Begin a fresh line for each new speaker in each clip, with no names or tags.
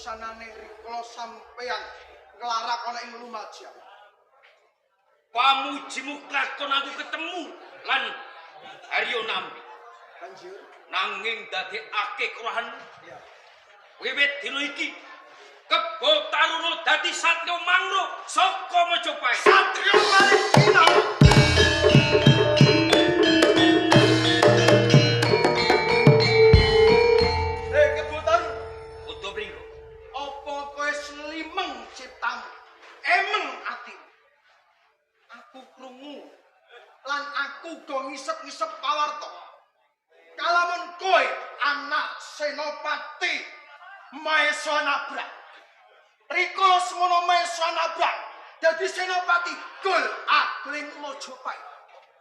wusanane rikala sampeyan nglarakana ing Lumajang.
Pamujimu kakon aku ketemu lan Haryo nampi.
Kanjeng.
Nanging dadekake kurahan.
Ya.
Wiwit dina iki Kebo Taruna dadi satya mangro saka Majapahit.
Satya paling final. Kebo Taruna.
Kudu pringgo.
Apa kowe slimeng ciptamu? Emeng atimu? Aku krungu lan aku do ngisep-ngisep pawarta. Kalamun kowe anak Senopati Maesa Nabrak. Rikala semono Maesa Nabrak dadi Senopati Gul Agling Majapahit.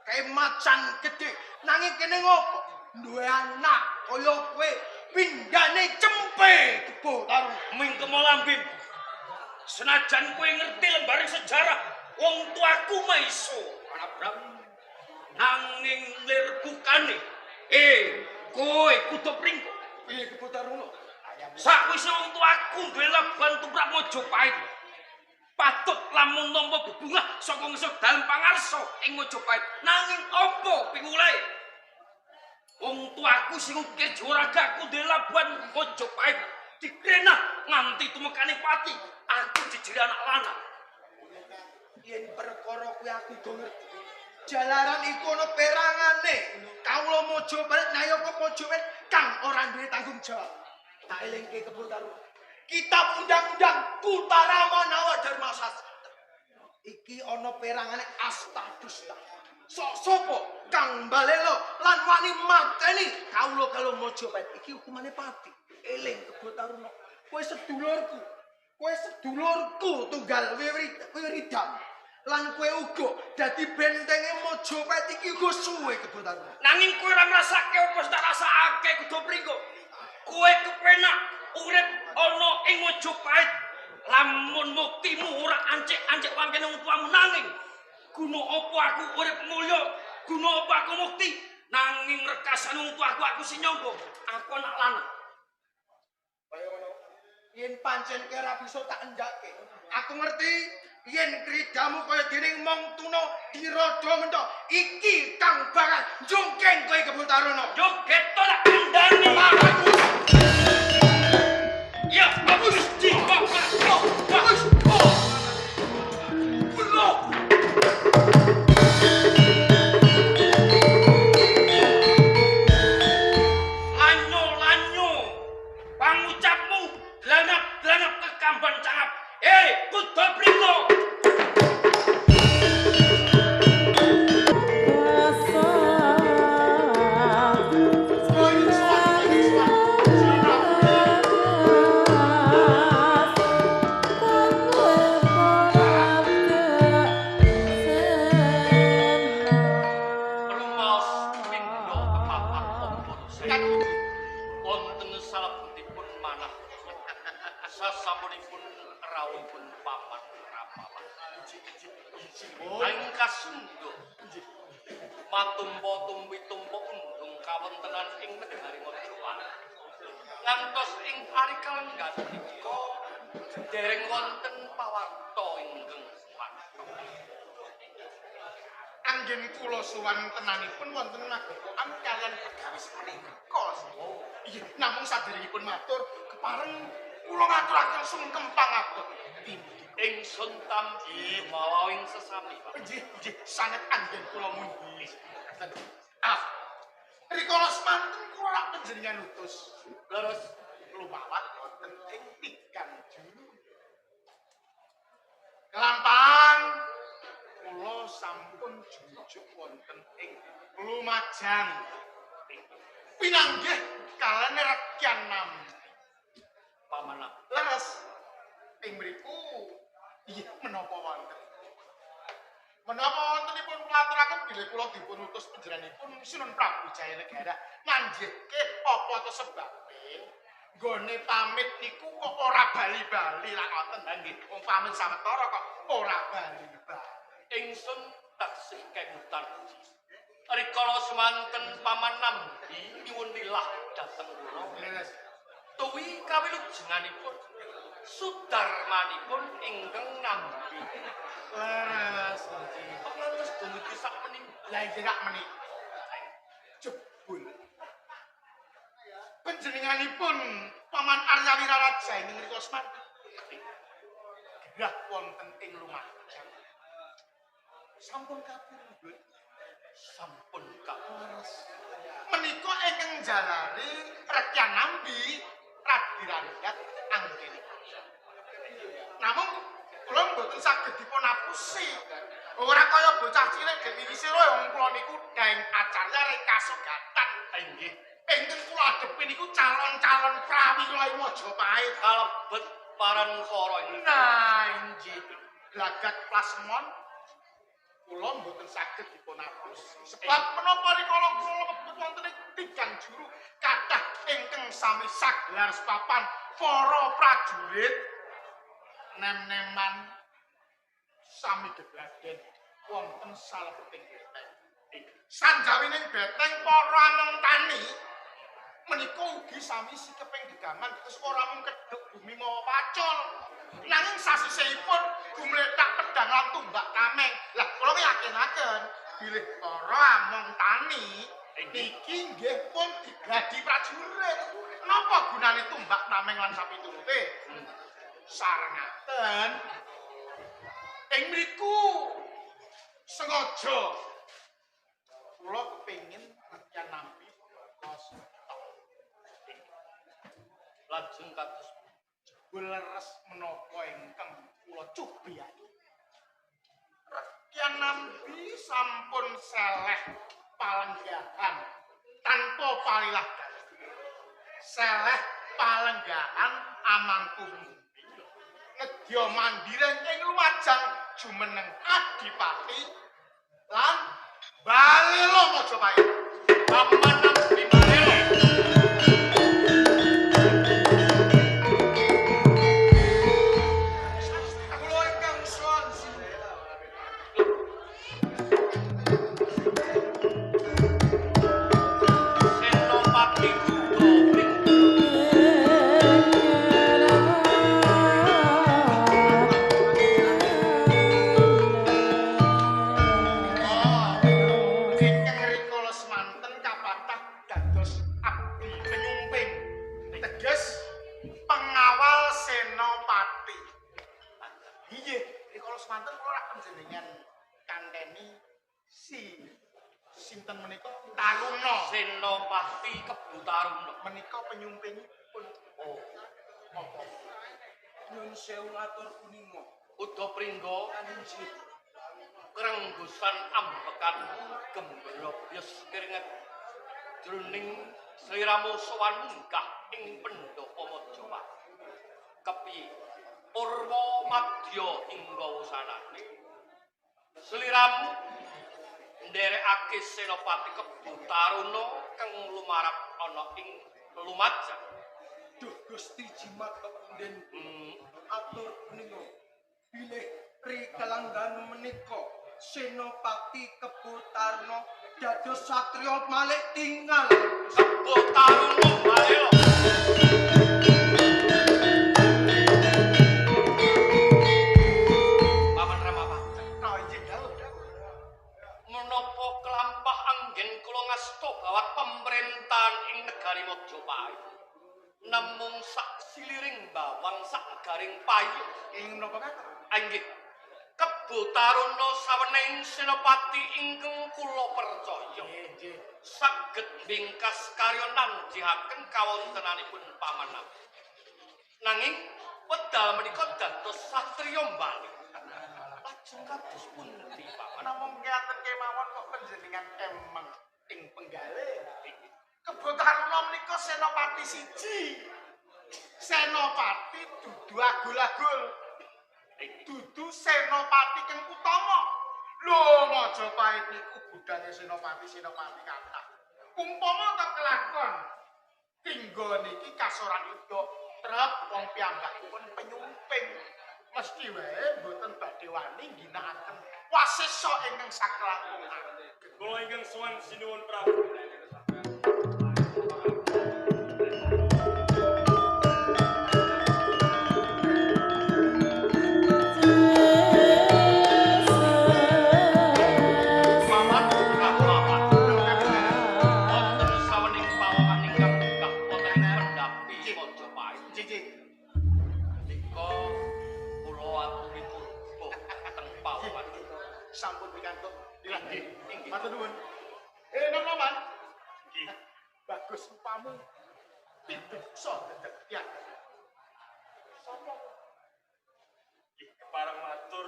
Kae macan gedhe nanging kene ngopo? Duwe anak kaya kowe pindhane cempe Kebo Taruna.
Mingkemo lambim. Senajan kowe ngerti lembaring sejarah wong tuaku Maesa Nabrak. Nanging lir bukane kowe kudu pringgo.
Piye Kebo Taruna?
Sakwise wong tuaku duwe laban tumrap Majapahit. Patut lamun nampa bebungah saka ngesuk dalem pangarsa ing Majapahit. Nanging apa piwulahe? Wong tuaku sing ukir juragaku duwe laban Majapahit dikrenah nganti tumekane pati. Aku dijeri anak lanang.
Yen perkara kuwi aku do ngerti. Jalaran iku ana perangane. Kawula Majapahit nayaka Majapahit kang ora duwe tanggung jawab. Tak elingke Kebo Taruna. Kitab Undang-Undang Kutara Manawa Dharma Sastra. Iki ana perangane Astadusta. Sok sapa kang balela lan wani mateni kawula karo Majapahit iki hukumane pati. Eling Kebo Taruna. Kowe sedulurku. Kowe sedulurku tunggal wiridam. Lan kowe uga dadi bentenge Majapahit iki uga suwe Kebo Taruna.
Nanging kowe ora ngrasake apa sing tak rasake kudu pringgo. Kowe kepenak urip ana ing Majapahit. Lamun muktimu ora ancik-ancik wangkene wong tuamu nanging guna apa aku urip mulya? Guna apa aku mukti? Nanging rekasane wong tuaku aku sing nyangga. Aku anak lanang.
Kaya ngono. Yen pancen kowe ora bisa tak endake. Aku ngerti yen kridamu kaya dening mong tuna dirodo mentok. Iki kang bakal njungkeng kowe Kebo Taruna.
Joget to tak kandhani. Ya, bagus. Bagus. Lanyo. Pangucapmu glanap-glanap kekamban cangap. Kudu pringgo. Wonten salebetipun manah sasampunipun rawuhipun paman rapawan. Ingkang sundha matumpa tumpi-tumpa undung kawontenan ing negari Majapahit. Ngantos ing ari kalenggan menika dereng wonten pawarta ingkang wantong.
Anggen kula suwan tenanipun wonten magepokan kalian pegawis menika. Iya, namung saderengipun matur kepareng kula ngaturaken sungkem pangabot.
Ingsun tampi mawa ing sesami, Pak.
Nggih, sanget anggen kula mundi. Rikala semanten kula lak panjenengan utus. Leres lumawat wonten ing tigang juru. Kelampahan kula sampun jujuk wonten ing Lumajang. Pinanggih kalane rakyan nampi.
Paman.
Leres ing mriku inggih menapa wonten. Menapa wontenipun kulaturaken bilih kula dipun utus panjenenganipun Sunan Prabu Jayanegara manjihke apa to sebabe nggone pamit niku kok ora bali-bali lak ngoten nggih. Wong pamit sawetara kok ora bali-bali.
Ingsun taksih kemutan. Rikala semanten paman nampi nyuwun nilah dhateng kula.
Leres
Tuwi kawilujenganipun Sudarmanipun ingkang nampi.
Leres.
Pangantos dumugi sak menika.
Lah iki rak menika. Jebul. Panjenenganipun Paman Arya Wiraraja ing mriku semanten. Gerah wonten ing Lumajang. Sampun kapundhut.
Sampun kawaras.
Menika ingkang jalari Rekyan Nambi Radi Randat anggen. Namung kula mboten saged dipun apusi. Ora kaya bocah cilik dhewe iki sira wong kula niku daeng acarya rek kasugatan.
Inggih.
Ingkang kula adepi niku calon-calon prawira ing Majapahit.
Kalebet Paranpara ini.
Nah, inggih. Lagat Plasmon kula mboten saged dipun apusi. Sebab menapa rikala kula mlebet wonten ing tigang juru kathah ingkang sami sagelar sepapan para prajurit nem-neman sami gegladen wonten salebeting beteng. Sanjawining beteng para among tani menika ugi sami sikeping gegaman terus ora mung kedhek bumi mawa pacul. Nanging sasisipun gumletak pedang lan tumbak tameng. Lah kula yakinaken bilih para among tani niki nggih pun digadi prajurit. Napa gunane tumbak tameng lan sapiturute? Sarengaken ing mriku sengaja kula kepengin Rekyan Nambi
Lajeng kados
leres menapa ingkang kula cubiaken. Rekyan Nambi sampun seleh palenggahan tanpa palilah seleh palenggahan amangku nedya mandireng ing Lumajang jumeneng Adipati lan Balela Majapahit.
Paman Nambi Balela.
Kula ingkang sowan
Senopati Gobling.
ingkang rikala semanten kapathah dados abdi penyumping teges pengawal senopati. Inggih, rikala semanten kula rak panjenengan kanteni sinten menika Taruna.
Senopati Kebutaruna.
Menika penyumpingipun.
Oh,
Monggo.
nyun sewu ngatur kuninga. Uda pringga krenggusan ambekan gembira yus keringet jroning sliramu sowan munggah ing Pendhapa Majapahit. Kepiye Purwa Madya hingga wusanane sliramu nderekake Senopati Kebutaruna kang lumarap ana ing Lumajang.
Duh Gusti Jimat kepunden atur punika bilih rikalanggan menika Senopati Kebutarna dados satriya malih tinggal.
Kebutaruna Balela. Paman Ramapati.
Nah, injih dawuh.
Menapa kelampah anggen kula ngasta bawat pemerintahan ing negari Majapahit. Namung sak siliring bawang sak garing payu.
Ing menapa kata?
Inggih. Kebutaruna sawening senopati ingkang kula percaya.
Injih.
Saged bingkas karya nanggihaken kawontenanipun paman Nambi. Nanging wedal menika dados satriya bali. Lajeng kados pundi paman?
Namung ngaten kemawon kok panjenengan emang ing penggalih. Kebutarna menika senopati siji. Senopati dudu agul-agul. Dudu senopati kang utama. Lho Majapahit niku budane senopati-senopati kathah. Umpama tak kelakon tinggo niki kasoran yuda trep wong piyambakipun penyumping. Mesti wae mboten badhe wani ngginakaken wasesa ingkang sakelangkungan.
Kula ingkang sowan sinuwun Prabu.
menika kula aturipun teng pawan.
Sampun pikantuk. Nggih. Matur nuwun. Nom-noman.
Nggih.
Bagus rupamu. Piduksa dedekyan. Sopo?
Nggih kepareng matur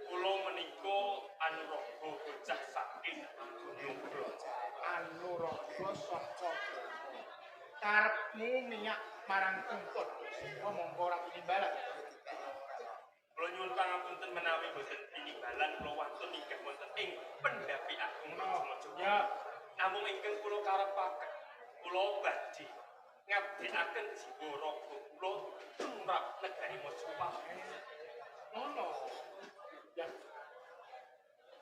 kula menika Anuraga bocah saking Gunung Bromo.
Anuraga saka karepmu minyak marang tempur. Monggo ora pinimbalan.
Kula nyuwun pangapunten menawi boten pinimbalan kula wantun inggih wonten ing Pendhapi Agung Raja.
Ya,
Namung ingkang kula karepaken kula badhe ngabdekaken jiwa raga kula tumrap negari Majapahit.
ngono. Ya.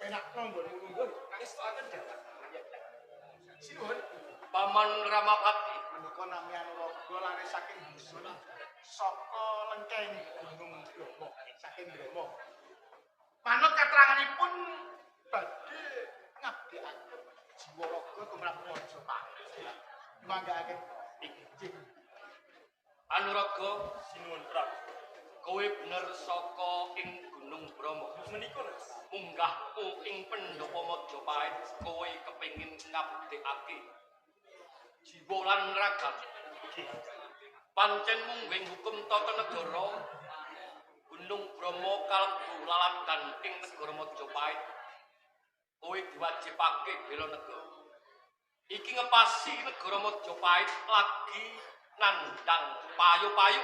Enak nggon mundur.
Ngestokaken dawuh.
Sinuhun.
Paman Ramapati.
Menika nami Anuraga lare saking dusun saka lengkeng Gunung Bromo saking Bromo. Manut kateranganipun badhe ngabdekaken jiwa raga tumrap Majapahit. Manggaaken inggih.
Anuraga,
Sinuwun Prabu.
kowe bener saka ing Gunung Bromo.
Menika Mas.
Munggahmu ing Pendhapa Majapahit, kowe kepengin ngabdekake jiwa lan ragamu. Pancen mungging hukum tata negara Gunung Bromo kalebu laladan ing negara Majapahit. Kowe diwajibake bela negara. Iki ngepasi negara Majapahit lagi nandang payu-payu.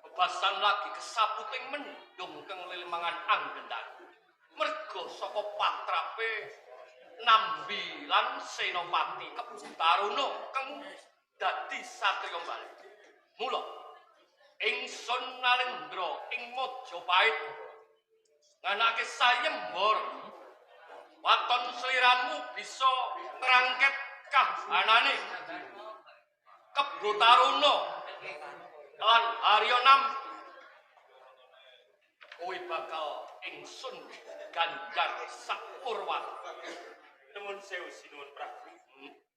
Bebasan lagi kesaputing mendung kang lelemangan anggendan. Merga saka patrape Nambi lan Senopati Kebutaruna kang dadi satriya bali. Mula ingsun Nalendra ing Majapahit nganake sayembara waton sliramu bisa ngrangket kahanane Kebutaruna lan Haryanam kowe bakal ingsun ganjar sapurwan.
Nuwun sewu sinuwun Prabu.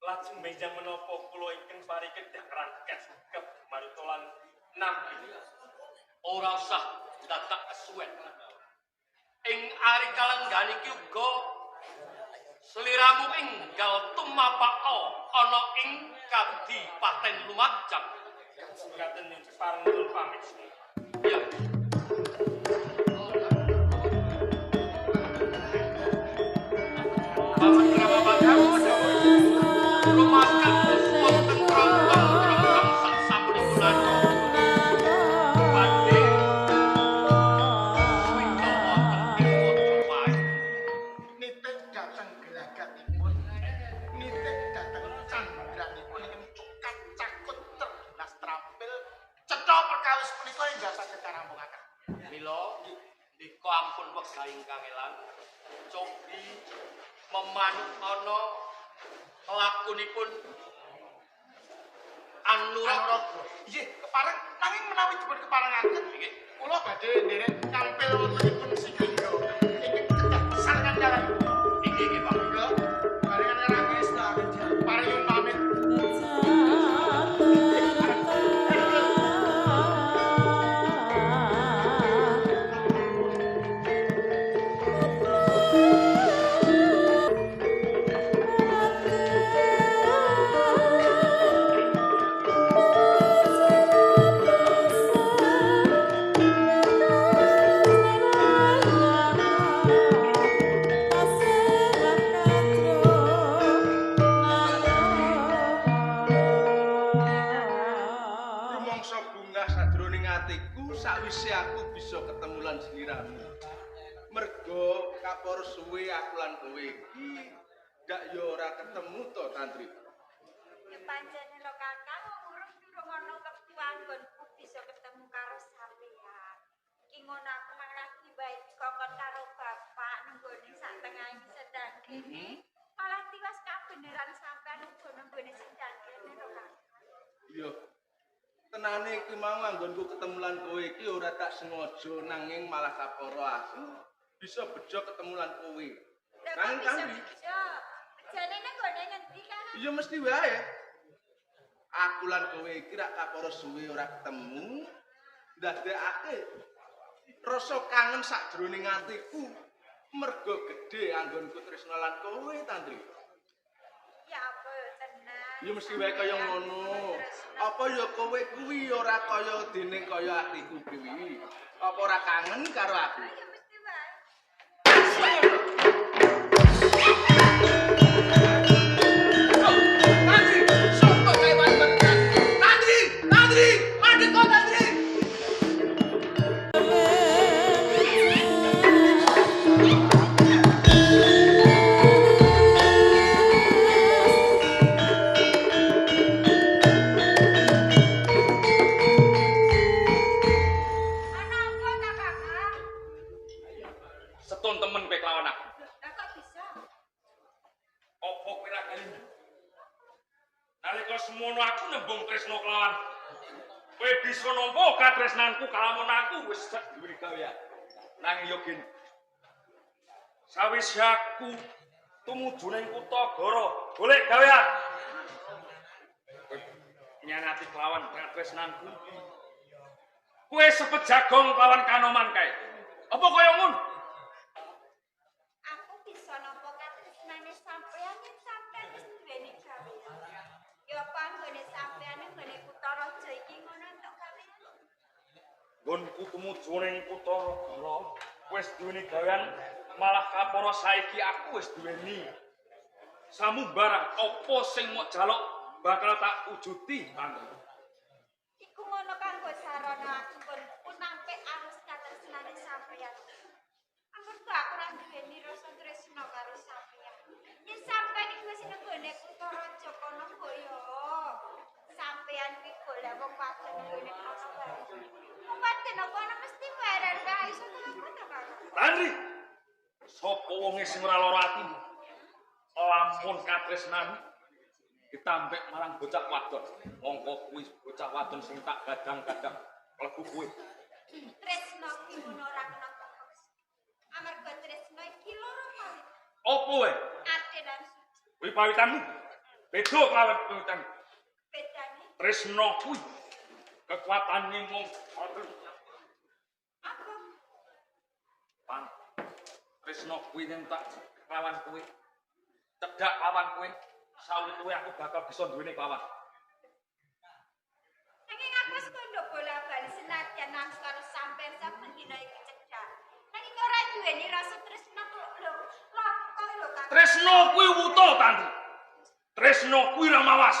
Lajeng benjang menapa kula ingkang pari kedah rangket kemaritolan nampi.
Ora usah dadak kesuwen. Ing ari kalenggan iki uga sliramu enggal tumapaka ana ing Kadipaten Lumajang.
Katen nyuwun pareng pamit.
Ya. Paman Ramapati rumakan wonten krontong-krontong sak sampunipunipun badhe swika wonten ing Majapahit.
Nitik dateng gelagatipun. Nitik dateng candranipun ingkang cukat cakut terbinas trampil. Cetha perkawis punika enggak saged karampungaken.
Mila ndika ampun wegah ingkang elang cobi memanut ana lakunipun Anuraga.
Nggih, kepareng nanging menawi dipun keparengaken
Nggih.
kula badhe nderek tampil wontenipun Singangga ingkang kedah sarengan dalan.
Inggih nggih Pak.
Monggo barengan rangge sedaya paring pamit.
Rumangsa bungah sadroning atiku sakwise aku bisa ketemu lan sliramu. Merga kapor suwe aku lan kowe iki gak yo ora ketemu to Tantri.
Ya pancene lho Kakang urip durung ana ketuan nggonku bisa ketemu karo sampeyan. Iki ngono aku mang lagi bae dikongkon karo bapak nenggone sak tengahing sedang kene. Malah tiwas kabeneran sampean uga nenggone sedang kene lho Kakang.
Iya. Tenane iki mau anggonku ketemu lan kowe iki ora tak sengaja nanging malah kaporo aku bisa bejo ketemu lan kowe.
Lah
Nanging
kok bisa
Tantri,
bejo? Bejane nenggone ngendi Kakang?
iya mesti wae. Aku lan kowe iki rak kaporo suwe ora ketemu. ndadekake rasa kangen sakjroning atiku merga gedhe anggonku tresna lan kowe Tandri.
Ya apa tenan.
Ya mesti wae kaya ngono. Apa ya kowe kuwi ora kaya dene kaya atiku kuwi. Apa ora kangen karo aku?
Ya mesti wae.
Tandri, sopo kae wae Tandri, Tandri, mati kok Tandri.
Ana apa ta Kakang?
Setun temen kowe kelawan aku.
Lah kok bisa?
Apa kowe ra gali? Nalika semono aku nembung tresno kelawan. Kowe bisa nampa katresnanku kalamun aku wis sak duwe gawean. Nanging yo gini. Sawise aku tumuju ning kutha Goro, golek gawean. Kowe nyanati kelawan katresnanku. Kowe sepet jagong kelawan Kanoman kae. Apa kaya ngono?
Aku bisa nampa katresnane sampeyan yen sampeyan wis duweni gawean. Ya apa anggone sampeyan nggone kutha raja iki ngono entuk gawean.
Nggonku tumuju ning kutha Goro, wis duweni gawean, malah kapara saiki aku wis duweni. Samumbarang apa sing mok jaluk bakal tak wujuti, Tandri.
Iku ngono kanggo sarana aku pun nampik arus katresnane sampeyan. Amarga aku ora duweni rasa tresna karo sampeyan. Yen sampeyan iku wis nenggone kutha raja kono boyo. Sampeyan iki golek wong wadon nggone kono wae. Wong wadon kono mesti weren wae iso ngono ta, Kak?
Tandri, sapa wong sing ora lara ati? Lampun katresnan ditambek marang bocah wadon. Mongko kuwi bocah wadon sing tak gadang-gadang klebu kuwi.
Tresna ki ngono ora kena tepes. Amarga tresna iki loro kali.
Apa wae?
Ati lan suci.
Kuwi pawitanmu. Beda kelawan pawitan.
Bedane
Tresna kuwi kekuatane mung wadon.
apa?
Pang. Tresna kuwi yen tak lawan kowe. Cedak lawan kowe. Sawise kowe aku bakal bisa duweni kawan.
Nanging aku wis kondo bola-bali senajan nang karo sampean saben dina iki cedhak. Nanging ora duweni rasa tresna kok lho. Loko lho Kak.
Tresna kuwi wuta, Tandri. Tresna kuwi ra mawas.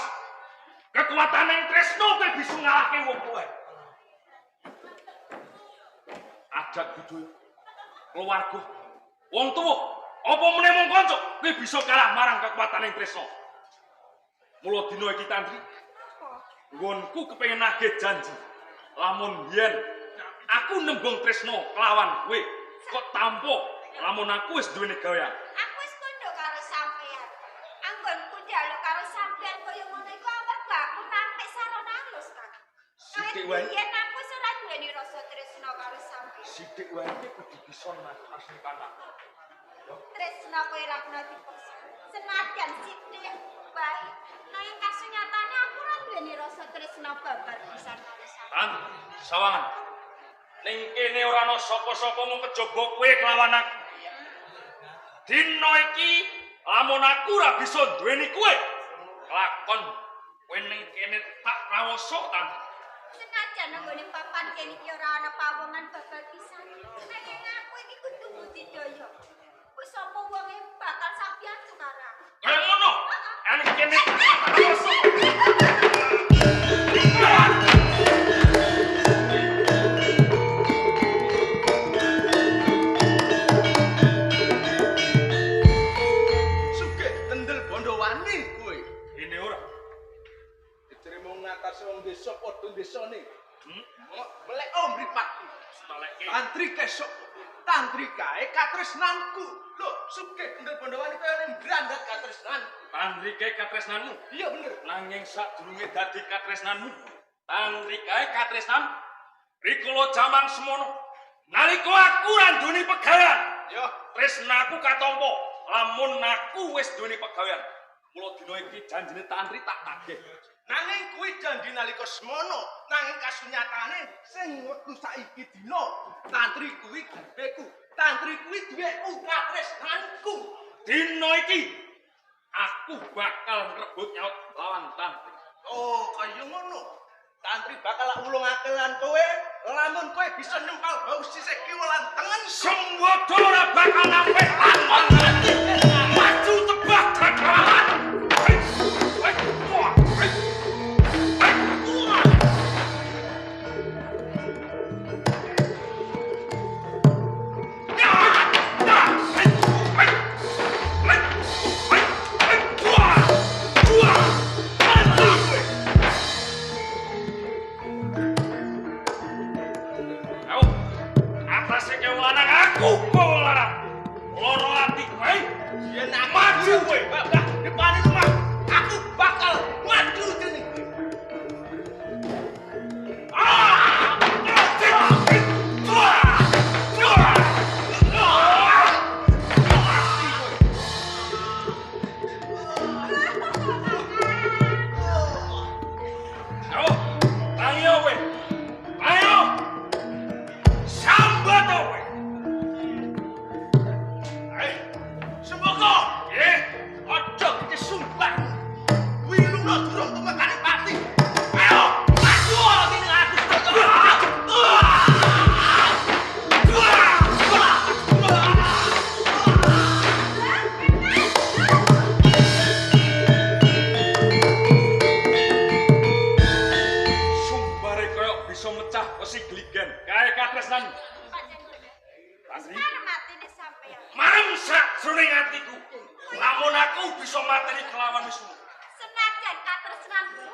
Kekuatane tresna kowe bisa ngalahke wong kowe. Ajak bojo, keluarga, wong tuwa, apa meneh mung kanca, kowe bisa kalah marang kekuatane tresna. Mula dina iki Tandri,
Apa?
nggonku kepengin nagih janji. Lamun yen aku nembung tresna kelawan kowe, kok tampa lamun aku wis duweni gawean.
Aku wis kondo karo sampean. Anggonku njaluk karo sampean kaya ngono iku amarga aku nampik sarana alus, Kak.
Sithik wae.
Yen aku wis ora duweni rasa tresna karo sampean.
Sithik wae iki kudu bisa asli kana.
Tresna kowe ora kena dipaksa. Senajan sithik bae. Nanging kasunyatane aku ora duweni rasa tresna babar pisan karo sampean.
Tan, sawangan. Ning kene ora ana sapa-sapa mung kejaba kowe kelawan aku. Dina iki lamun aku ora bisa duweni kowe, lakon kowe ning kene tak rawasa, Tan.
Senajan nggone papan kene iki ora ana pawongan babar pisan. Nanging aku iki kudu budidaya. Kuwi sapa wonge bakal sampeyan sekarang.
Kaya ngono. Ning kene tak rawasa.
Sugih kendel Bondowani kowe.
Ini ora.
Diterima ngatasi wong desa padha desane.
Hmm?
Melek mripat.
Maleke.
Tantri kesok. Tantri kae katresnanku. Lho, sugih kendel Bondowani kaya ning brandat katresnanku.
Tandri kae katresnanmu.
Iya bener.
Nanging sadurunge dadi katresnanmu, Tandri kae katresnan rikala jaman semono. Nalika aku ora nduweni pegawean,
Yo,
tresnaku katampa. Lamun aku wis duweni pegawean, mula dina iki janjine Tandri tak tagih.
Nanging kuwi janji nalika semono, nanging kasunyatane sing wektu saiki dina tantri kuwi garbeku, tantri kuwi duweku, katresnanku.
Dino iki aku bakal ngrebut nyaut lawan tantri.
Oh, kaya ngono. Tantri bakal ulungake lan kowe, lamun kowe bisa nempal bau sisih kiwa lan tengen.
Sembodo ora bakal nampeh lan maju tebak bakalan.
Senajan katresnanmu,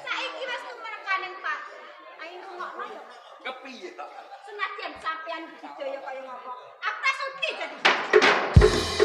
saiki wis tumekaning pati. Ayo rungokno yo.
Kepiye ta?
Senajan sampean budidaya kaya ngopo, aku tak sudi dadi.